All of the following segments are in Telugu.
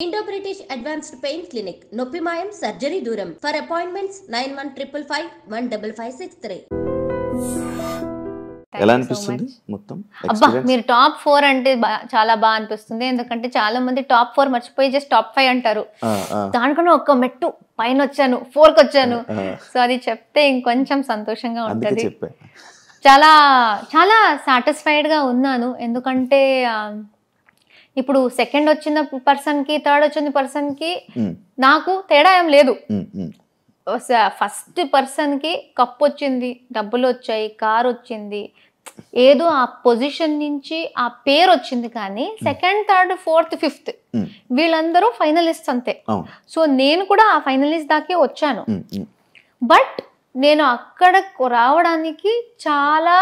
Indo British advanced pain clinic నొప్పి మాయం సర్జరీ దూరం ఫర్ అపాయింట్మెంట్స్ 9155515563. ఎలా అనిపిస్తుంది మొత్తం? అబ్బా మీరు టాప్ 4 అంటే చాలా బాగా అనిపిస్తుంది. ఎందుకంటే చాలా మంది టాప్ 4 మర్చిపోయి జస్ట్ టాప్ 5 అంటారు. దానికన్నా ఒక మెట్టు పైన వచ్చాను, 4కి వచ్చాను. సో అది చెప్తే ఇంకొంచెం సంతోషంగా ఉంటుంది. చాలా చాలా సాటిస్ఫైడ్ గా ఉన్నాను. ఎందుకంటే ఇప్పుడు సెకండ్ వచ్చిన పర్సన్ కి థర్డ్ వచ్చిన పర్సన్ కి నాకు తేడా ఏం లేదు. ఫస్ట్ పర్సన్ కి కప్ వచ్చింది, డబ్బులు వచ్చాయి, కార్ వచ్చింది, ఏదో ఆ పొజిషన్ నుంచి ఆ పేరు వచ్చింది. కానీ సెకండ్ థర్డ్ ఫోర్త్ ఫిఫ్త్ వీళ్ళందరూ ఫైనలిస్ట్ అంతే. సో నేను కూడా ఆ ఫైనలిస్ట్ దాకే వచ్చాను. బట్ నేను అక్కడ రావడానికి చాలా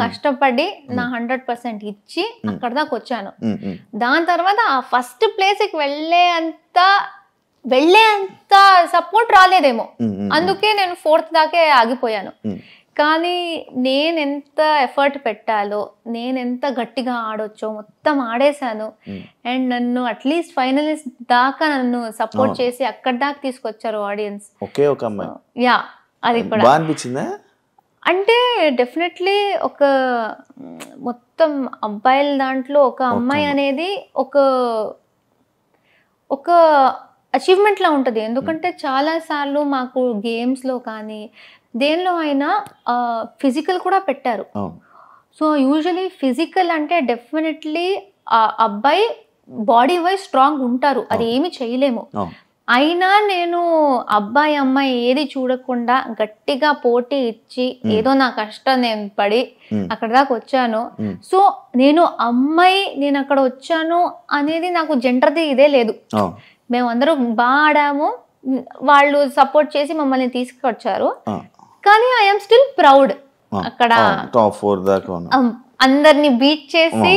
కష్టపడి నా 100% ఇచ్చి అక్కడ దాకా వచ్చాను. దాని తర్వాత ఆ ఫస్ట్ ప్లేస్కి వెళ్ళే అంత సపోర్ట్ రాలేదేమో, అందుకే నేను 4th దాకే ఆగిపోయాను. కానీ నేను ఎంత ఎఫర్ట్ పెట్టాలో, నేను ఎంత గట్టిగా ఆడొచ్చో మొత్తం ఆడేశాను. అండ్ నన్ను అట్లీస్ట్ ఫైనలిస్ట్ దాకా నన్ను సపోర్ట్ చేసి అక్కడి దాకా తీసుకొచ్చారు ఆడియన్స్. యా, అది కూడా అనిపించిందా? అంటే డెఫినెట్లీ ఒక మొత్తం అబ్బాయిల దాంట్లో ఒక అమ్మాయి అనేది ఒక అచీవ్మెంట్ లా ఉంటుంది. ఎందుకంటే చాలా సార్లు మాకు గేమ్స్ లో కానీ దేనిలో అయినా ఫిజికల్ కూడా పెట్టారు. సో యూజువలీ ఫిజికల్ అంటే డెఫినెట్లీ ఆ అబ్బాయి బాడీ వైజ్ స్ట్రాంగ్ ఉంటారు, అది ఏమి చేయలేము. అయినా నేను అబ్బాయి అమ్మాయి ఏది చూడకుండా గట్టిగా పోటీ ఇచ్చి ఏదో నా కష్టం నేను పడి అక్కడ దాకా వచ్చాను. సో నేను అమ్మాయి నేను అక్కడ వచ్చాను అనేది నాకు జెండర్ది ఇదే లేదు. మేమందరూ బాగా ఆడాము, వాళ్ళు సపోర్ట్ చేసి మమ్మల్ని తీసుకొచ్చారు. కానీ ఐఎమ్ స్టిల్ ప్రౌడ్ అక్కడ అందరిని బీట్ చేసి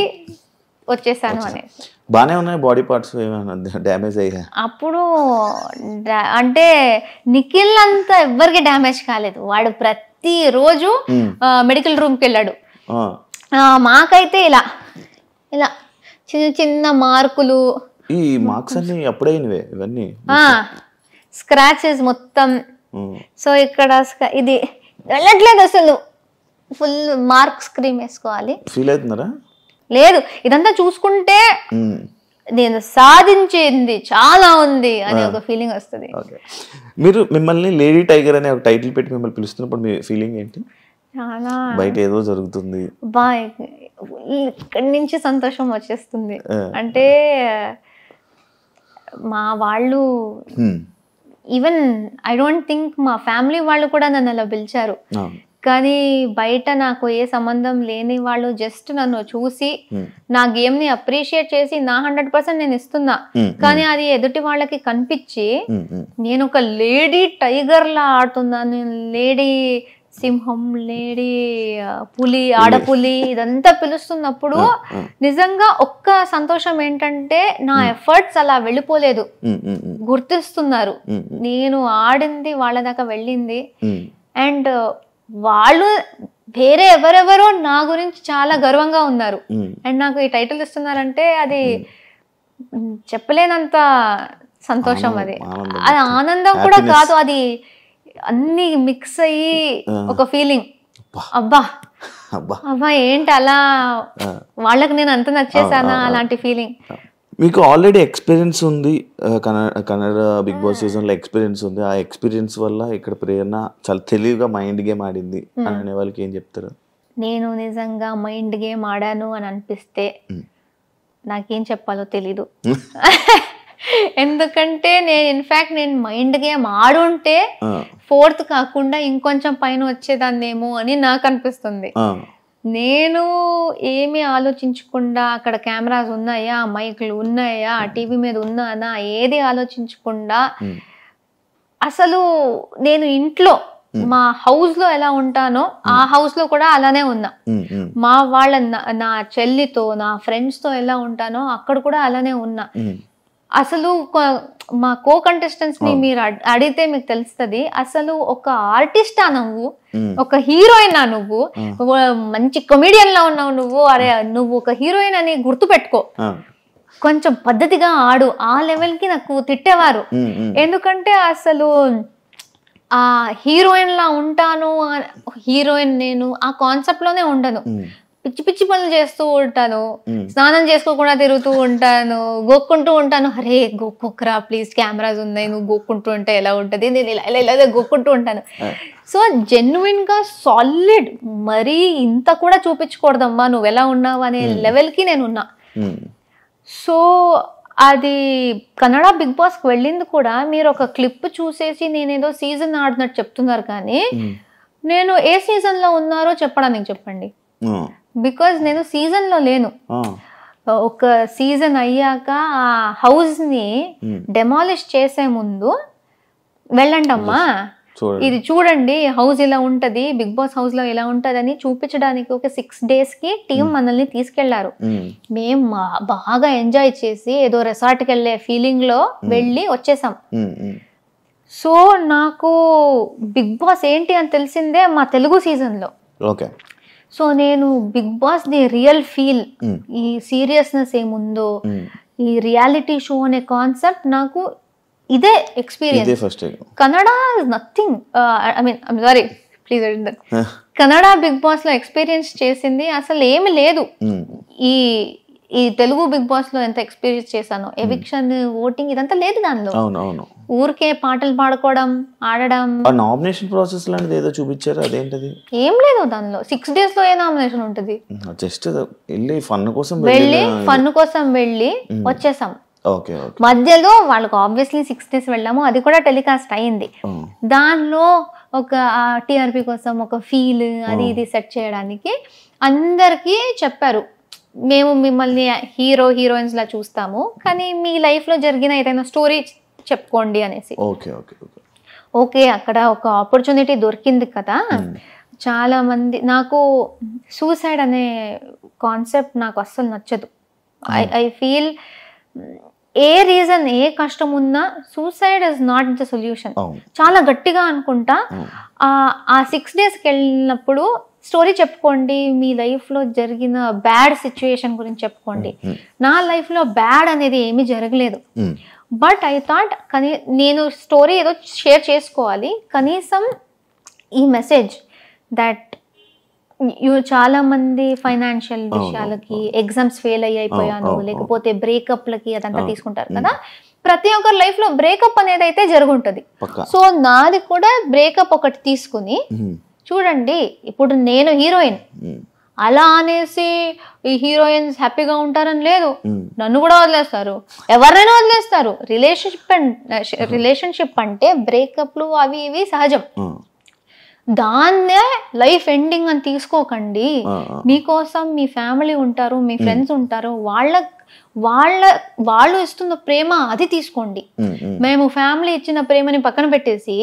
వచ్చేసాను అనేది. బానే ఉన్నాయి బాడీ పార్ట్స్, ఏమైనా డ్యామేజ్ అయ్యా? అప్పుడు అంటే నిఖిల్ అంతా ఎవ్వరికి డ్యామేజ్ కాలేదు. వాడు ప్రతి రోజు మెడికల్ రూమ్కి వెళ్ళాడు. మాకైతే ఇలా ఇలా చిన్న చిన్న మార్కులు. ఈ మార్క్స్ అన్ని అప్పుడే ఇవన్నీ స్క్రాచెస్ మొత్తం. సో ఇక్కడ ఇది వెళ్ళట్లేదు అసలు, ఫుల్ మార్క్స్ క్రీమ్ వేసుకోవాలి. ఫీల్ అవుతున్నారా? లేదు, ఇదంతా చూసుకుంటే నేను సాధించింది చాలా ఉంది అనే ఒక ఫీలింగ్ వస్తుంది. మీరు మిమ్మల్ని లేడీ టైగర్ అనే ఒక టైటిల్ పెట్టి మిమ్మల్ని పిలుస్తున్నప్పుడు మీ ఫీలింగ్ ఏంటి? చాలా బయట ఏదో జరుగుతుంది, ఇక్కడి నుంచి సంతోషం వచ్చేస్తుంది. అంటే మా వాళ్ళు ఈవెన్ ఐ డోంట్ థింక్ మా ఫ్యామిలీ వాళ్ళు కూడా నన్ను అలా పిలిచారు. కానీ బయట నాకు ఏ సంబంధం లేని వాళ్ళు జస్ట్ నన్ను చూసి నా గేమ్ ని అప్రిషియేట్ చేసి నా 100% నేను ఇస్తున్నా. కానీ అది ఎదుటి వాళ్ళకి కనిపించి నేను ఒక లేడీ టైగర్ లా ఆడుతున్నాను, లేడీ సింహం, లేడీ పులి, ఆడపులి ఇదంతా పిలుస్తున్నప్పుడు నిజంగా ఒక్క సంతోషం ఏంటంటే నా ఎఫర్ట్స్ అలా వెళ్ళిపోలేదు, గుర్తిస్తున్నారు. నేను ఆడింది వాళ్ళ దాకా వెళ్ళింది. అండ్ వాళ్ళు వేరే ఎవరెవరో నా గురించి చాలా గర్వంగా ఉన్నారు. అండ్ నాకు ఈ టైటిల్ ఇస్తున్నారంటే అది చెప్పలేనంత సంతోషం. అది ఆనందం కూడా కాదు, అది అన్ని మిక్స్ అయ్యి ఒక ఫీలింగ్. అబ్బా అబ్బా ఏంటి అలా వాళ్ళకి నేను అంత నచ్చేసానా అలాంటి ఫీలింగ్. మీకు ఆల్రెడీ ఎక్స్పీరియన్స్ ఉంది, కన్నడ బిగ్ బాస్ సీజన్ లో ఎక్స్పీరియన్స్ ఉంది. ఆ ఎక్స్పీరియన్స్ వల్ల ఇక్కడ ప్రేరణ చాలా తెలివిగా మైండ్ గేమ్ ఆడింది అని అనే వాళ్ళకి ఏం చెప్తారు? నేను నిజంగా మైండ్ గేమ్ ఆడాను అని అనిపిస్తే నాకేం చెప్పాలో తెలీదు. ఎందుకంటే నేను ఇన్ఫాక్ట్ నేను మైండ్ గేమ్ ఆడుంటే 4th కాకుండా ఇంకొంచెం పైన వచ్చేదాన్నేమో అని నాకు అనిపిస్తుంది. నేను ఏమి ఆలోచించకుండా అక్కడ కెమెరాస్ ఉన్నాయా, మైక్లు ఉన్నాయా, టీవీ మీద ఉన్నానా, ఏది ఆలోచించకుండా అసలు నేను ఇంట్లో మా హౌస్ లో ఎలా ఉంటానో ఆ హౌస్ లో కూడా అలానే ఉన్నా. మా వాళ్ళ నా చెల్లితో నా ఫ్రెండ్స్ తో ఎలా ఉంటానో అక్కడ కూడా అలానే ఉన్నా. అసలు మా కో కంటెస్టెంట్స్ ని మీరు అడిగితే మీకు తెలుస్తుంది, అసలు ఒక ఆర్టిస్టా నువ్వు, ఒక హీరోయినా నువ్వు, మంచి కమెడియన్ లా ఉన్నావు నువ్వు, అరే నువ్వు ఒక హీరోయిన్ అని గుర్తు పెట్టుకో. కొంచెం పద్ధతిగా ఆడు, ఆ లెవెల్కి నాకు తిట్టేవారు. ఎందుకంటే అసలు ఆ హీరోయిన్ లా ఉంటాను, హీరోయిన్ నేను ఆ కాన్సెప్ట్ లోనే ఉండను. పిచ్చి పిచ్చి పనులు చేస్తూ ఉంటాను, స్నానం చేసుకోకుండా తిరుగుతూ ఉంటాను, గోక్కుంటూ ఉంటాను. అరే గోక్కోకరా ప్లీజ్, కెమెరాస్ ఉన్నాయి, నువ్వు గోక్కుంటూ ఉంటే ఎలా ఉంటుంది, నేను ఇలా గోక్కుంటూ ఉంటాను. సో జెన్యున్ గా సాలిడ్, మరీ ఇంత కూడా చూపించకూడదమ్మా నువ్వు ఎలా ఉన్నావు అనే లెవెల్కి నేను ఉన్నా. సో అది కన్నడ బిగ్ బాస్కి వెళ్ళింది కూడా మీరు ఒక క్లిప్ చూసేసి నేనేదో సీజన్ ఆడినట్టు చెప్తున్నారు, కానీ నేను ఏ సీజన్ లో ఉన్నారో చెప్పడానికి చెప్పండి. బికాజ్ నేను సీజన్ లో లేను. ఒక సీజన్ అయ్యాక ఆ హౌస్ ని డెమాలిష్ చేసే ముందు వెళ్ళండి అమ్మా, ఇది చూడండి హౌస్ ఇలా ఉంటది, బిగ్ బాస్ హౌస్ లో ఇలా ఉంటది అని చూపించడానికి ఒక 6 days కి టీం మనల్ని తీసుకెళ్లారు. మేము బాగా ఎంజాయ్ చేసి ఏదో రిసార్ట్కి వెళ్ళే ఫీలింగ్ లో వెళ్ళి వచ్చేసాం. సో నాకు బిగ్ బాస్ ఏంటి అని తెలిసిందే మా తెలుగు సీజన్ లో. సో నేను Bigg Boss the real feel, ఈ సీరియస్నెస్ ఏముందో, ఈ రియాలిటీ షో అనే కాన్సెప్ట్ నాకు ఇదే experience. Kannada is nothing, I mean I'm sorry please, Kannada Bigg Boss లో ఎక్స్పీరియన్స్ చేసింది అసలు ఏమి లేదు. ఈ తెలుగు బిగ్ బాస్ లో ఎంత ఎక్స్పీరియన్స్ చేశాను, ఎవిక్షన్, ఓటింగ్ ఇదంతా లేదు దానిలో. ఊరికే పాటలు పాడుకోవడం, ఆడడం. నామినేషన్ ప్రాసెస్ లాంటిది ఏదో చూపించారు, అదేంటది? ఏం లేదు దానిలో. 6 days లో ఏ నామినేషన్ ఉంటది? జస్ట్ వెళ్ళి ఫన్ కోసం వెళ్ళి వచ్చేసాం. మధ్యలో వాళ్ళకి ఆబ్వియస్లీ 6 days వెళ్ళాము, అది కూడా టెలికాస్ట్ అయింది. దానిలో ఒక టీఆర్పీ కోసం ఒక ఫీల్ అది ఇది సెట్ చేయడానికి అందరికీ చెప్పారు, మేము మిమ్మల్ని హీరోయిన్స్ లా చూస్తాము, కానీ మీ లైఫ్ లో జరిగిన ఏదైనా స్టోరీ చెప్పుకోండి అనేసి. ఓకే, అక్కడ ఒక ఆపర్చునిటీ దొరికింది కదా. చాలా మంది, నాకు సూసైడ్ అనే కాన్సెప్ట్ నాకు అస్సలు నచ్చదు. ఐ ఫీల్ ఏ రీజన్, ఏ కష్టం ఉన్నా suicide is not the solution. చాలా గట్టిగా అనుకుంటా. ఆ 6 daysకి వెళ్ళినప్పుడు స్టోరీ చెప్పుకోండి, మీ లైఫ్ లో జరిగిన బ్యాడ్ సిచ్యుయేషన్ గురించి చెప్పుకోండి. నా లైఫ్ లో బ్యాడ్ అనేది ఏమీ జరగలేదు, బట్ ఐ థాట్ కానీ నేను స్టోరీ ఏదో షేర్ చేసుకోవాలి, కనీసం ఈ మెసేజ్ దట్ చాలా మంది ఫైనాన్షియల్ విషయాలకి, ఎగ్జామ్స్ ఫెయిల్ అయిపోయాను, లేకపోతే బ్రేకప్లకి అదంతా తీసుకుంటారు కదా. ప్రతి ఒక్కరి లైఫ్ లో బ్రేకప్ అనేది అయితే జరుగుంటది. సో నాది కూడా బ్రేకప్ ఒకటి తీసుకుని చూడండి. ఇప్పుడు నేను హీరోయిన్, అలా అనేసి ఈ హీరోయిన్స్ హ్యాపీగా ఉంటారని లేదు, నన్ను కూడా వదిలేస్తారు, ఎవరినైనా వదిలేస్తారు. రిలేషన్షిప్ అంటే బ్రేకప్లు అవి ఇవి సహజం, దాన్నే లైఫ్ ఎండింగ్ అని తీసుకోకండి. మీకోసం మీ ఫ్యామిలీ ఉంటారు, మీ ఫ్రెండ్స్ ఉంటారు, వాళ్ళు ఇస్తున్న ప్రేమ అది తీసుకోండి. మేము ఫ్యామిలీ ఇచ్చిన ప్రేమని పక్కన పెట్టేసి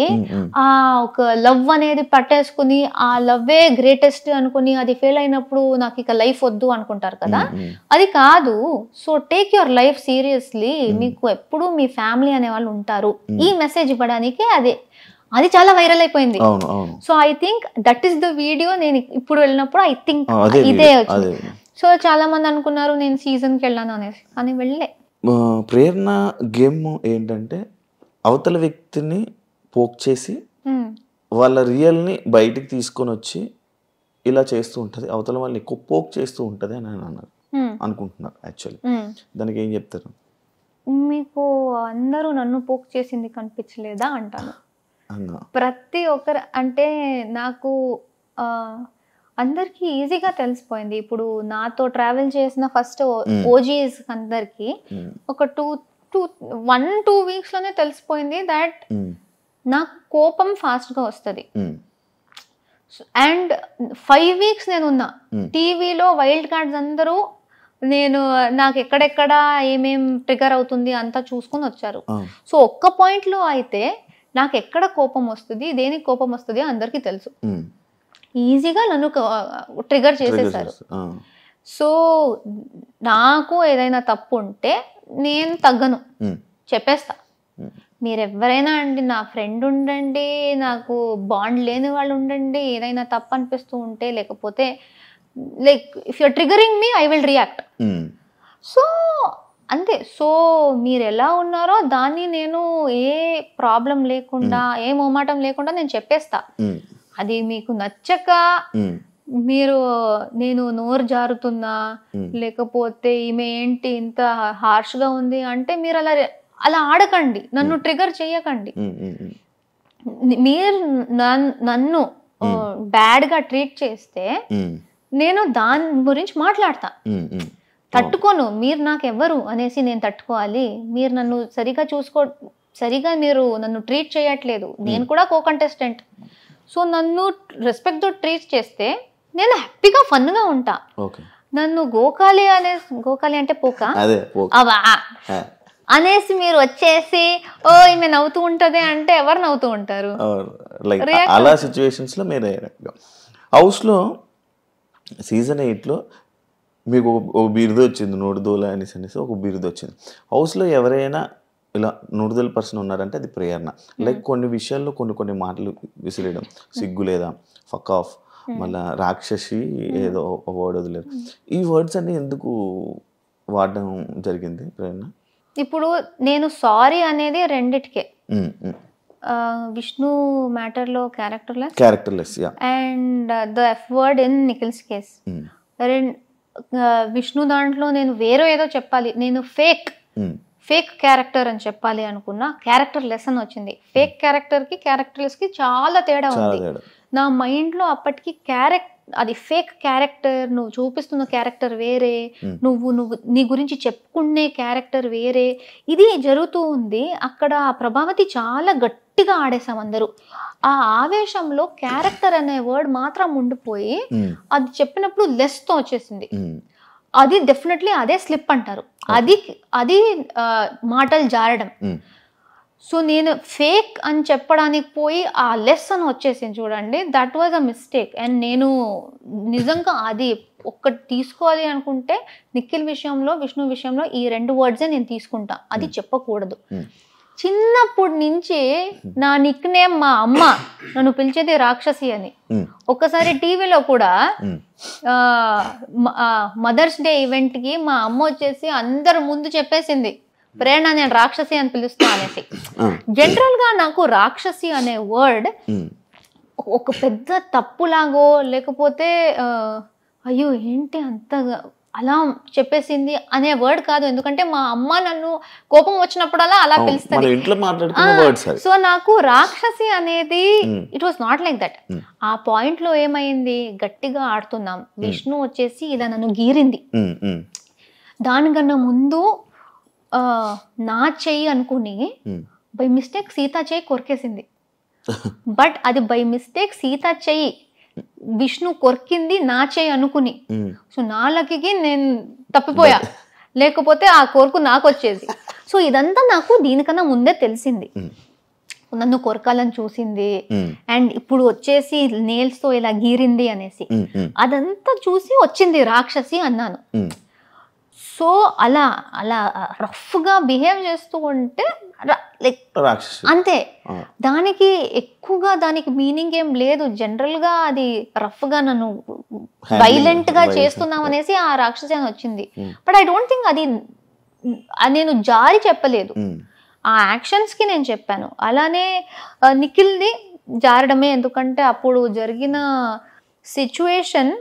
ఆ ఒక లవ్ అనేది పట్టేసుకుని ఆ లవ్వే గ్రేటెస్ట్ అనుకుని అది ఫెయిల్ అయినప్పుడు నాకు ఇక లైఫ్ వద్దు అనుకుంటారు కదా, అది కాదు. So take your life seriously, మీకు ఎప్పుడు మీ ఫ్యామిలీ అనే వాళ్ళు ఉంటారు. ఈ మెసేజ్ ఇవ్వడానికి అది చాలా వైరల్ అయిపోయింది. So I think that is the video. నేను ఇప్పుడు వెళ్ళినప్పుడు ఐ థింక్ ఇదే వచ్చింది. సో చాలా మంది అనుకున్నారు నేను సీజన్కి వెళ్ళాను అనేసి, కానీ వెళ్ళే. ప్రేరణ గేమ్ ఏంటంటే అవతల వ్యక్తిని పోక్ చేసి వాళ్ళ రియల్ని బయటికి తీసుకొని వచ్చి ఇలా చేస్తూ ఉంటుంది, అవతల వాళ్ళని ఎక్కువ పోక్ చేస్తూ ఉంటుంది అని అన్నారు అనుకుంటున్నారు. యాక్చువల్లీ దానికి ఏం చెప్తారు? మీకు అందరూ నన్ను పోక్ చేసింది కనిపించలేదా అంటాను. ప్రతి ఒక్కరు అంటే నాకు అందరికి ఈజీగా తెలిసిపోయింది. ఇప్పుడు నాతో ట్రావెల్ చేసిన ఫస్ట్ ఓజీస్ అందరికి ఒక 1-2 weeks లోనే తెలిసిపోయింది దట్ నాకు కోపం ఫాస్ట్ గా వస్తుంది. అండ్ 5 weeks నేను ఉన్నా టీవీలో, వైల్డ్ కార్డ్స్ అందరూ నాకు ఎక్కడెక్కడ ఏమేం ట్రిగర్ అవుతుంది అంతా చూసుకుని వచ్చారు. సో ఒక్క పాయింట్ లో అయితే నాకు ఎక్కడ కోపం వస్తుంది, దేనికి కోపం వస్తుంది అందరికీ తెలుసు. ఈజీగా నన్ను ట్రిగర్ చేసేసారు. సో నాకు ఏదైనా తప్పు ఉంటే నేను తగ్గను, చెప్పేస్తా. మీరెవరైనా అండి, నా ఫ్రెండ్ ఉండండి, నాకు బాండ్ లేని వాళ్ళు ఉండండి, ఏదైనా తప్పు అనిపిస్తూ ఉంటే, లేకపోతే like if you're triggering me I will react. So అంతే. సో మీరు ఎలా ఉన్నారో దాన్ని నేను ఏ ప్రాబ్లం లేకుండా ఏ మొమాటం లేకుండా నేను చెప్పేస్తా. అది మీకు నచ్చక మీరు నేను నోరు జారుతున్నా లేకపోతే ఈమె ఏంటి ఇంత హార్ష్గా ఉంది అంటే మీరు అలా ఆడకండి, నన్ను ట్రిగర్ చేయకండి. మీరు నన్ను బ్యాడ్గా ట్రీట్ చేస్తే నేను దాని గురించి మాట్లాడతా. తట్టుకోను. మీరు నాకు ఎవరు అనేసి నేను తట్టుకోవాలి. మీరు నన్ను సరిగా మీరు నన్ను ట్రీట్ చేయట్లేదు. నేను కూడా కో కంటెస్టెంట్. సో నన్ను రెస్పెక్ట్తో ట్రీట్ చేస్తే నేను హ్యాపీగా ఫన్గా ఉంటా. నన్ను గోకాలి అంటే పోక అవా అనేసి మీరు వచ్చేసి ఓ ఈమె నవ్వుతూ ఉంటది అంటే ఎవరు నవ్వుతూ ఉంటారు? అలా సిచ్యువేషన్స్ లో మీరు హౌస్లో సీజన్ 8లో మీకు ఒక బిరుదు వచ్చింది, నోడుదోల అనేసి ఒక బిరుదు వచ్చింది. హౌస్లో ఎవరైనా ఇలా నోడుదోల పర్సన్ ఉన్నారంటే అది ప్రేరణ. లైక్ కొన్ని విషయాల్లో కొన్ని మాటలు విసిరేయడం, సిగ్గు లేదా, ఫక్ ఆఫ్, మళ్ళీ రాక్షసి ఏదో వర్డ్ వదిలేరు. ఈ వర్డ్స్ అన్ని ఎందుకు వాడడం జరిగింది ప్రేరణ? ఇప్పుడు నేను సారీ అనేది రెండిటికే. విష్ణు మ్యాటర్లో characterless and the F word in Nikhil's case. Vishnu దాంట్లో నేను వేరే ఏదో చెప్పాలి, నేను ఫేక్ క్యారెక్టర్ అని చెప్పాలి అనుకున్నా, క్యారెక్టర్ లెస్ అని వచ్చింది. ఫేక్ క్యారెక్టర్కి క్యారెక్టర్లెస్కి చాలా తేడా ఉంది. నా మైండ్లో అప్పటికి అది ఫేక్ క్యారెక్టర్, నువ్వు చూపిస్తున్న క్యారెక్టర్ వేరే, నువ్వు నీ గురించి చెప్పుకునే క్యారెక్టర్ వేరే, ఇది జరుగుతూ ఉంది. అక్కడ ప్రభావతి చాలా గట్టిగా ఆడేసాం అందరూ. ఆ ఆవేశంలో క్యారెక్టర్ అనే వర్డ్ మాత్రం ఉండిపోయి అది చెప్పినప్పుడు లెస్తో వచ్చేసింది. అది డెఫినెట్లీ అదే స్లిప్ అంటారు. అది మాటలు జారడం. సో నేను ఫేక్ అని చెప్పడానికి పోయి ఆ లెస్ అని వచ్చేసింది చూడండి. That was a mistake. And నేను నిజంగా అది ఒక్కటి తీసుకోవాలి అనుకుంటే నిఖిల్ విషయంలో, విష్ణు విషయంలో ఈ 2 వర్డ్సే నేను తీసుకుంటా. అది చెప్పకూడదు. చిన్నప్పటి నుంచి నా నిక్ నేమ్ మా అమ్మ నన్ను పిలిచేది రాక్షసి అని. ఒక్కసారి టీవీలో కూడా మదర్స్ డే ఈవెంట్కి మా అమ్మ వచ్చేసి అందరు ముందు చెప్పేసింది, ప్రేరణ నేను రాక్షసి అని పిలుస్తా అనేసి. జనరల్ గా నాకు రాక్షసి అనే వర్డ్ ఒక పెద్ద తప్పులాగో లేకపోతే అయ్యో ఏంటి అంతగా అలా చెప్పేసింది అనే వర్డ్ కాదు. ఎందుకంటే మా అమ్మ నన్ను కోపం వచ్చినప్పుడల్లా అలా పిలుస్తుంది. సో నాకు రాక్షసి అనేది it was not like that. ఆ పాయింట్ లో ఏమైంది, గట్టిగా ఆడుతున్నాం, విష్ణు వచ్చేసి ఇలా నన్ను గీరింది. దానికన్నా ముందు నా చెయ్యి అనుకుని బై మిస్టేక్ సీతా చెయ్యి కొరికేసింది. బట్ అది బై మిస్టేక్ సీతా చెయ్యి, విష్ణు కొరికింది నా చెయ్యి అనుకుని. సో నా లక్కీకి నేను తప్పిపోయా, లేకపోతే ఆ కోరిక నాకు వచ్చేది. సో ఇదంతా నాకు దీనికన్నా ముందే తెలిసింది. నన్ను కొరకాలని చూసింది అండ్ ఇప్పుడు వచ్చేసి నేల్స్ తో ఇలా గీరింది అనేసి, అదంతా చూసి వచ్చింది రాక్షసి అన్నాను. సో అలా రఫ్గా బిహేవ్ చేస్తూ ఉంటే లైక్ అంతే. దానికి ఎక్కువగా దానికి మీనింగ్ ఏం లేదు. జనరల్ గా అది రఫ్ గా నన్ను వైలెంట్ గా చేస్తున్నాం అనేసి ఆ రాక్షసి అని వచ్చింది. బట్ ఐ డోంట్ థింక్ అది నేను జారి చెప్పలేదు, ఆ యాక్షన్స్ కి నేను చెప్పాను. అలానే నిఖిల్ది జారడమే. ఎందుకంటే అప్పుడు జరిగిన situation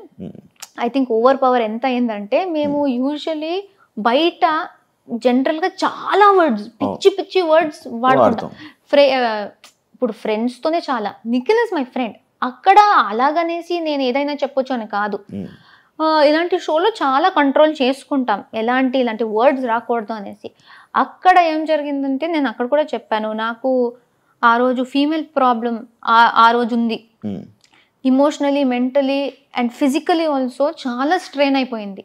I think over power ఎంత అయిందంటే, మేము యూజువలీ బయట జనరల్ గా చాలా వర్డ్స్, పిచ్చి వర్డ్స్ వాడుకుంటాం. ఇప్పుడు ఫ్రెండ్స్ తోనే చాలా. Nikhil is my friend. అక్కడ అలాగనేసి నేను ఏదైనా చెప్పొచ్చు అని కాదు. ఇలాంటి షోలో చాలా కంట్రోల్ చేసుకుంటాం, ఇలాంటి వర్డ్స్ రాకూడదు అనేసి. అక్కడ ఏం జరిగిందంటే, నేను అక్కడ కూడా చెప్పాను, నాకు ఆ రోజు ఫీమేల్ ప్రాబ్లం ఆ రోజు ఉంది. Emotionally, mentally and physically also చాలా స్ట్రెయిన్ అయిపోయింది.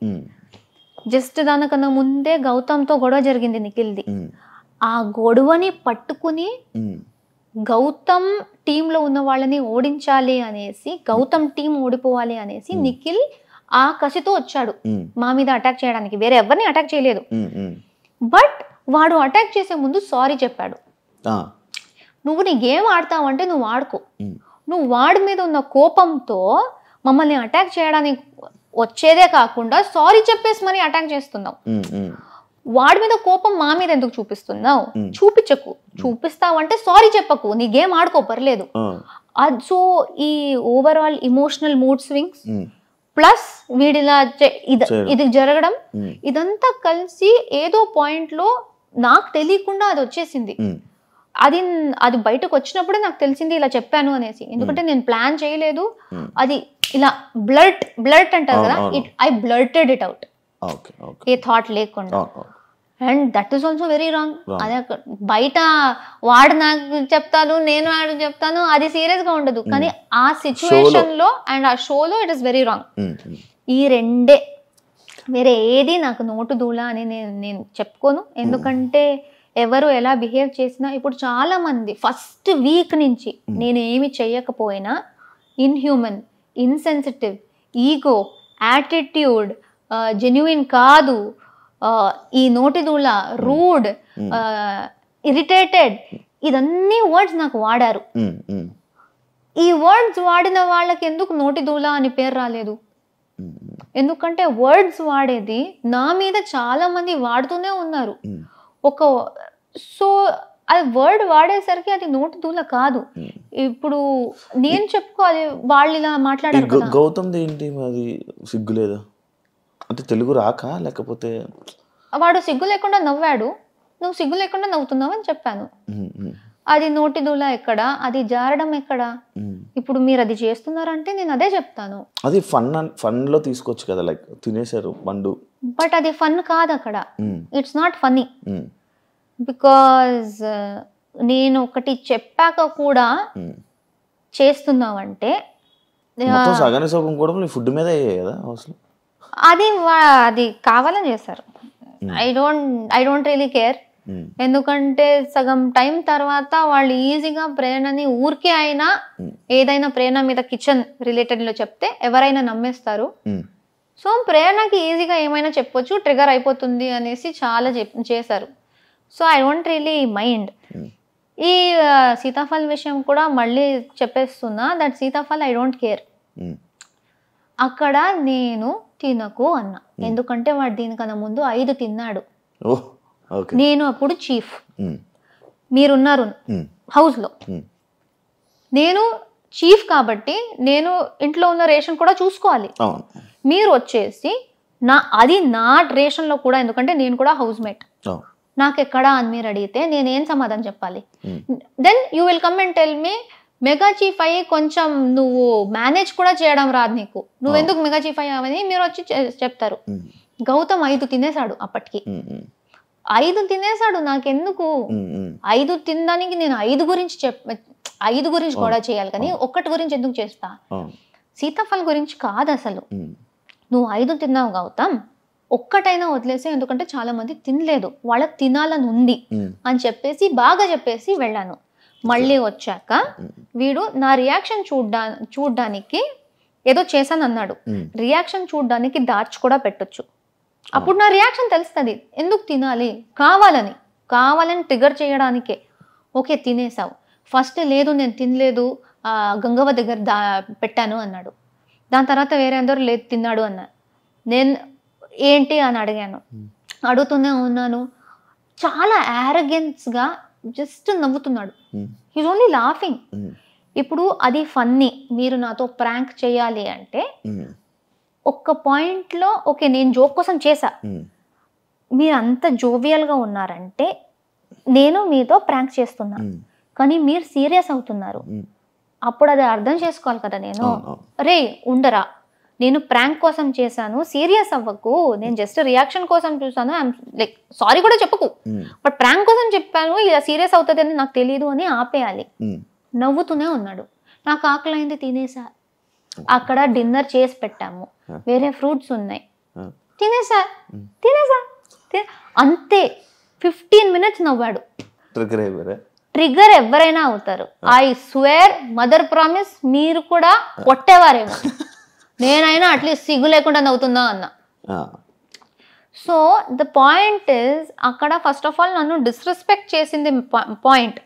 జస్ట్ దానికన్నా ముందే గౌతమ్తో గొడవ జరిగింది నిఖిల్ది. ఆ గొడవని పట్టుకుని గౌతమ్ టీంలో ఉన్న వాళ్ళని ఓడించాలి అనేసి, గౌతమ్ టీం ఓడిపోవాలి అనేసి నిఖిల్ ఆ కసితో వచ్చాడు మా మీద అటాక్ చేయడానికి. వేరే ఎవరిని అటాక్ చేయలేదు. బట్ వాడు అటాక్ చేసే ముందు సారీ చెప్పాడు. నువ్వు నీ గేమ్ ఆడతావంటే నువ్వు ఆడుకో, నువ్వు వాడి మీద ఉన్న కోపంతో మమ్మల్ని అటాక్ చేయడానికి వచ్చేదే కాకుండా సారీ చెప్పేసి మరి అటాక్ చేస్తున్నావు. వాడి మీద కోపం మా మీద ఎందుకు చూపిస్తున్నావు? చూపించకు. చూపిస్తావంటే సారీ చెప్పకు, నీ గేమ్ ఆడుకో పర్లేదు. సో ఈ overall emotional mood swings plus వీడిలా ఇది జరగడం, ఇదంతా కలిసి ఏదో పాయింట్ లో నాకు తెలియకుండా అది వచ్చేసింది. అది బయటకు వచ్చినప్పుడే నాకు తెలిసింది ఇలా చెప్పాను అనేసి. ఎందుకంటే నేను ప్లాన్ చేయలేదు. అది ఇలా బ్లర్ట్ అంటారు కదా, I blurted it out, a thought లేకుండా. And that is also very wrong. అదే బయట వాడు నాకు చెప్తాను, నేను వాడు చెప్తాను, అది సీరియస్ గా ఉండదు. కానీ ఆ సిచ్యువేషన్ లో అండ్ ఆ షోలో ఇట్ ఇస్ వెరీ రాంగ్. ఈ రెండే, వేరే ఏది నాకు నోటు దూలా అని నేను చెప్పుకోను. ఎందుకంటే ఎవరు ఎలా బిహేవ్ చేసినా, ఇప్పుడు చాలా మంది ఫస్ట్ వీక్ నుంచి నేను ఏమి చెయ్యకపోయినా ఇన్హ్యూమన్, ఇన్సెన్సిటివ్, ఈగో, యాటిట్యూడ్, జెన్యుయిన్ కాదు, ఈ నోటిదూల, రూడ్, ఇరిటేటెడ్, ఇదన్నీ వర్డ్స్ నాకు వాడారు. ఈ వర్డ్స్ వాడిన వాళ్ళకి ఎందుకు నోటిదూల అని పేరు రాలేదు? ఎందుకంటే వర్డ్స్ వాడేది నా మీద చాలా మంది వాడుతూనే ఉన్నారు. సో అది వర్డ్ వాడేసరికి అది నోటిదూల కాదు. ఇప్పుడు నేను చెప్పుకోవాలి, వాళ్ళు ఇలా మాట్లాడారు కదా. గౌతమ్ ఏంటి అది సిగ్గు లేదా అంటే తెలుగు రాక, లేకపోతే వాడు సిగ్గు లేకుండా నవ్వాడు, నువ్వు సిగ్గు లేకుండా నవ్వుతున్నావు అని చెప్పాను. అది నోటిదూల ఎక్కడ, అది జారడం ఎక్కడ? ఇప్పుడు మీరు అది చేస్తున్నారంటే నేను అదే చెప్తాను. అది ఫన్ లో తీసుకోవచ్చు కదా, లైక్ తినేశారు పండు, బట్ అది ఫన్ కాదు అక్కడ. It's not funny. బికాజ్ నేను ఒకటి చెప్పాక కూడా చేస్తున్నావంటే సగానే సగం కూడా ఫుడ్ మీద కదా అసలు. అది కావాలని చేస్తారు. I don't really care. ఎందుకంటే సగం టైం తర్వాత వాళ్ళు ఈజీగా ప్రేరణని ఊరికే అయినా ఏదైనా ప్రేరణ మీద కిచెన్ రిలేటెడ్ లో చెప్తే ఎవరైనా నమ్మేస్తారు. సో ప్రేరణకి ఈజీగా ఏమైనా చెప్పొచ్చు, ట్రిగర్ అయిపోతుంది అనేసి చాలా చేశారు. So I don't really mind. ఈ సీతాఫల్ విషయం కూడా మళ్ళీ చెప్పేస్తున్నా, that sitaphal I don't care. అక్కడ నేను తినకు అన్నా, ఎందుకంటే వాడు దీనికన్నా ముందు 5 తిన్నాడు. నేను అప్పుడు చీఫ్, మీరున్నారు హౌస్ లో, నేను చీఫ్ కాబట్టి నేను ఇంట్లో ఉన్న రేషన్ కూడా చూసుకోవాలి. మీరు వచ్చేసి అది నా రేషన్ లో కూడా, ఎందుకంటే నేను కూడా హౌస్ మేట్, నాకు ఎక్కడా అని మీరు అడిగితే నేనేం సమాధానం చెప్పాలి? Then you will come and tell me, mega chief అయ్యి కొంచెం నువ్వు మేనేజ్ కూడా చేయడం రాదు నీకు, నువ్వెందుకు మెగా చీఫ్ అయ్యావని మీరు వచ్చి చెప్తారు. గౌతమ్ 5 తినేశాడు అప్పటికి, 5 తినేశాడు. నాకెందుకు 5 తినడానికి? నేను 5 గురించి కూడా చేయాలి, కానీ ఒక్కటి గురించి ఎందుకు చేస్తా? సీతాఫల్ గురించి కాదు అసలు. నువ్వు 5 తిన్నావు గౌతమ్, ఒక్కటైనా వదిలేసే, ఎందుకంటే చాలా మంది తినలేదు, వాళ్ళకి తినాలని ఉంది అని బాగా చెప్పేసి వెళ్ళాను. మళ్ళీ వచ్చాక వీడు నా రియాక్షన్ చూడ్డానికి ఏదో చేశాను అన్నాడు. రియాక్షన్ చూడ్డానికి డార్చ్ కూడా పెట్టొచ్చు, అప్పుడు నా రియాక్షన్ తెలుస్తుంది. ఎందుకు తినాలి? కావాలని ట్రిగర్ చేయడానికే. ఓకే తినేసావు. ఫస్ట్ లేదు నేను తినలేదు, గంగవ్వ దగ్గర పెట్టాను అన్నాడు. దాని తర్వాత వేరే అందరూ లేదు తిన్నాడు అన్నారు. నేను ఏంటి అని అడిగాను, అడుగుతూనే ఉన్నాను. చాలా యారగెన్స్గా జస్ట్ నవ్వుతున్నాడు. He's only laughing. ఇప్పుడు అది ఫన్నీ. మీరు నాతో ప్రాంక్ చేయాలి అంటే ఒక్క పాయింట్లో ఓకే నేను జోక్ కోసం చేశా, మీరు అంత జోవియల్గా ఉన్నారంటే నేను మీతో ప్రాంక్ చేస్తున్నా, కానీ మీరు సీరియస్ అవుతున్నారు. అప్పుడు అది అర్థం చేసుకోవాలి కదా. నేను రే ఉండరా, నేను ప్రాంక్ కోసం చేశాను, సీరియస్ అవ్వకు, నేను జస్ట్ రియాక్షన్ కోసం చూసాను, లైక్ సారీ కూడా చెప్పకు, బట్ ప్రాంక్ కోసం చెప్పాను, ఇలా సీరియస్ అవుతుంది అని నాకు తెలియదు అని ఆపేయాలి. నవ్వుతూనే ఉన్నాడు. నాకు ఆకలి అయింది, తినేసా. అక్కడ డిన్నర్ చేసి పెట్టాము, వేరే ఫ్రూట్స్ ఉన్నాయి, తినేసా. అంతే 15 minutes నవ్వాడు. ట్రిగర్ ఎవరైనా అవుతారు. ఐ స్వేర్, మదర్ ప్రామిస్, మీరు కూడా కొట్టేవారేమో, నేనైనా అట్లీస్ట్ సిగ్గు లేకుండా నవ్వుతున్నా అన్నా. సో ద పాయింట్ ఇస్, అక్కడ ఫస్ట్ ఆఫ్ ఆల్ నన్ను డిస్రెస్పెక్ట్ చేసింది పాయింట్,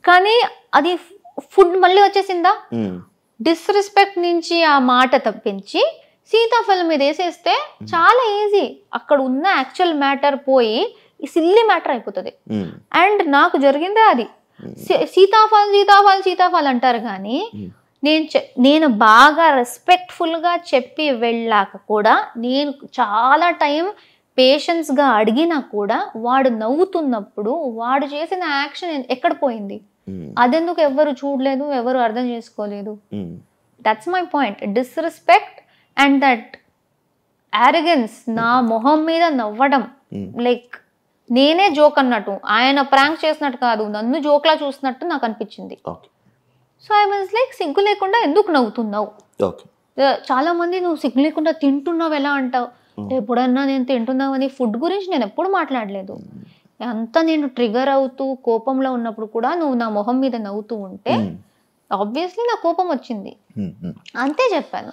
కానీ అది ఫుడ్ మళ్ళీ వచ్చేసిందా? డిస్రెస్పెక్ట్ నుంచి ఆ మాట తప్పించి సీతాఫలం మీద వేసేస్తే చాలా ఈజీ, అక్కడ ఉన్న యాక్చువల్ మ్యాటర్ పోయి ఈ సిల్లీ మ్యాటర్ అయిపోతుంది. అండ్ నాకు జరిగిందే అది. సీతాఫలం అంటారు కానీ నేను బాగా రెస్పెక్ట్ఫుల్గా చెప్పి వెళ్ళాక కూడా, నేను చాలా టైం పేషెన్స్గా అడిగినా కూడా వాడు నవ్వుతున్నప్పుడు వాడు చేసిన యాక్షన్ ఎక్కడ పోయింది, అదెందుకు ఎవరు చూడలేదు, ఎవరు అర్థం చేసుకోలేదు. That's my point. Disrespect and that arrogance, నా మొహం మీద నవ్వడం, లైక్ నేనే జోక్ అన్నట్టు, ఆయన ప్రాంక్ చేసినట్టు కాదు, నన్ను జోక్లా చూసినట్టు నాకు అనిపించింది. సో ఐ వాజ్ లైక్, సిగ్గు లేకుండా ఎందుకు నవ్వుతున్నావు? చాలా మంది నువ్వు సిగ్గు లేకుండా తింటున్నావు ఎలా అంటావు. ఎప్పుడన్నా నేను తింటున్నావని ఫుడ్ గురించి నేను ఎప్పుడు మాట్లాడలేదు. అంతా నేను ట్రిగర్ అవుతూ కోపంలో ఉన్నప్పుడు కూడా నువ్వు నా మొహం మీద నవ్వుతూ ఉంటే ఆబ్వియస్లీ నా కోపం వచ్చింది, అంతే చెప్పాను.